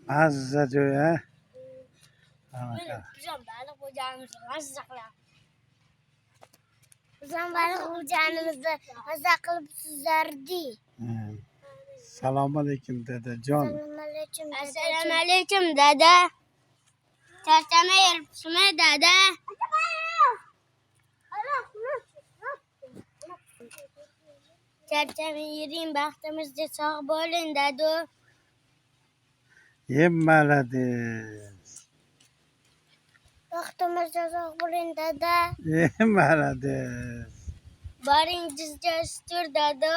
Mazza joy ha. Bizam baliq xo'janimizni maza qilib suzardi. Assalomu alaykum dadajon. Assalomu alaykum dada. Charchamay yuribsizmi dada? Charchamay yuring, baxtimizga sog' bo'ling dadu. Yemmaladiz. Baxtimizga sog' bo'ling dada. Yemmaladiz. Boringizga shukr dadu.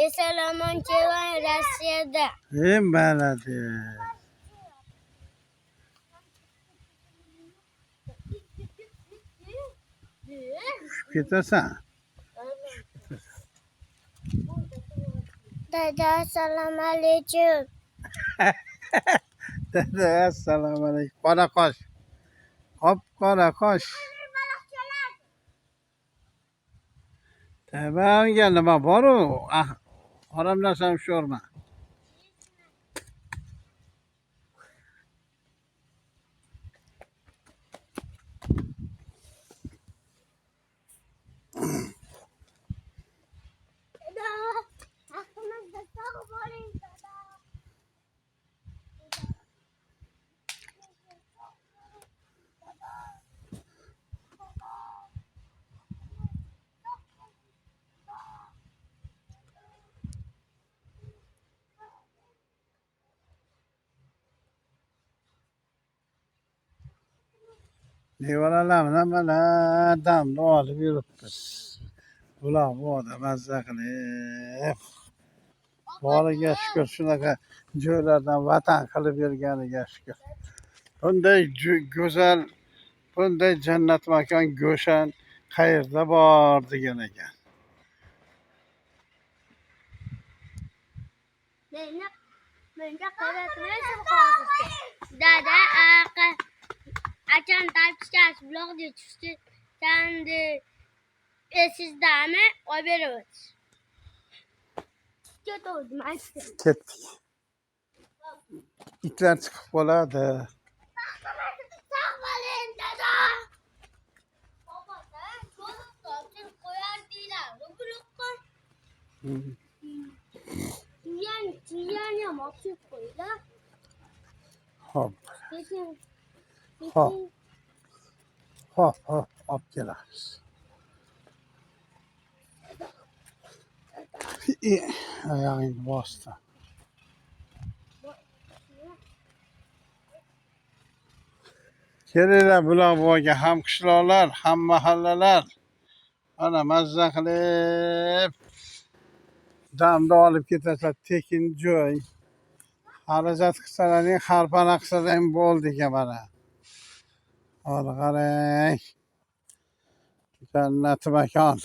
Esalomon chevan Rossiyada. Yemmaladiz. Ketasan. Dada assalomu alaykum. Dada assalomu alaykum. Qora qosh. Qop-qora qosh. Tabanga nima bor-u? Harom narsani sho'rma. Nevaralar mana damni olib yuribmiz. Bular voda mazza qilib. Boriga shukr, shunaqa joylardan vatan qilib berganiga shukr. Bunday go'zal, bunday jannat makon go'shan qayerda bor degan ekan. Menga qaratmaysiz hozircha. Dada Açan tartışacağız. Blog diye çıktı. Sen de sizdami haberimiz. Kötü oldum açtım. Ketdik. İtler chiqib qoladi. Sağ olun dada. Baba sen çocuk koyar değiller. Yani mahsus koylar. Hop. Kesin. Hop. Hop hop hop kelamiz. Ayağını bastı. Kelinglar bular bo'yiga ham qishloqlar, ham mahallalar. Ana mazza qilib damda olib ketasa tekin joy. Xarajat qilsalaring, harpana qilsalaring bo'ldi ekan mana. Hadi qarang. Jannat makon.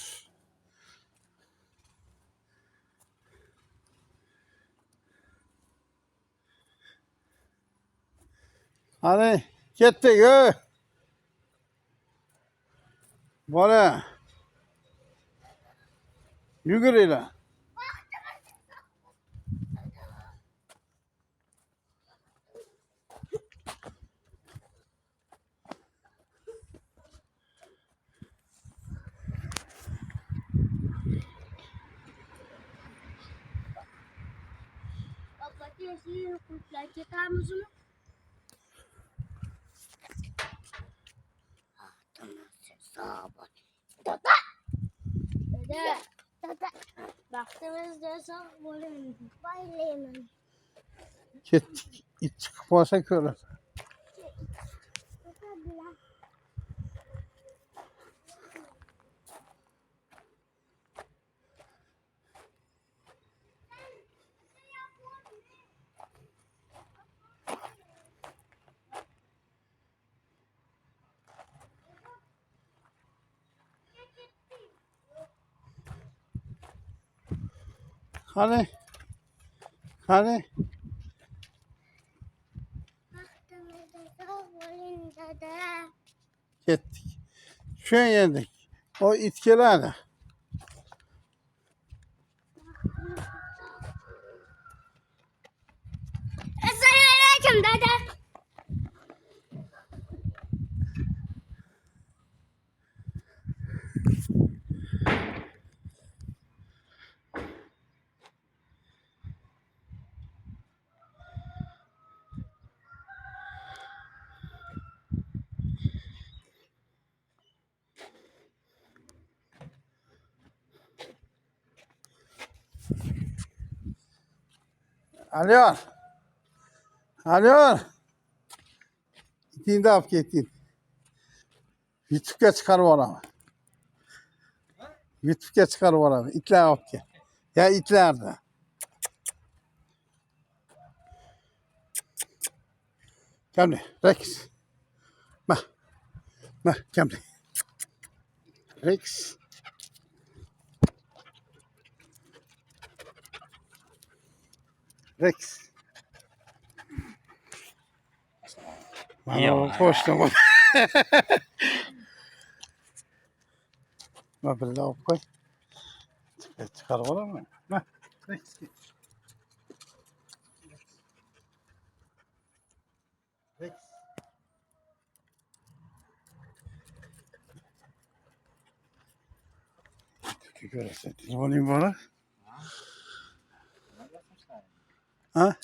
Hadi ketdik. Bola. Yuguringlar. Baba kesin kutlar çıkarmış mı? Dada. Baktığımızda sağ olun. Bayılayım. Ketdik. İt chiqib qolsa ko'rasan. Hadi. Hadi. Baktığımızda sağ olun dada. Ketdik. Şu yerdik. O it keladi. Assalamu Tamam dede. Alıyor. Alıyor. İtini de yap gittin. YouTube'a çıkar var ama. YouTube'a çıkar var ama. İtler yap ki. Ya itler de. Kamli. Rex. Bak. Bak Kamli. Rex. Rex. Bana koştum. Bak bir daha koy. Çıkar var ama. Bak. Rex. Rex. Görürsen. Olayım bana. Ha?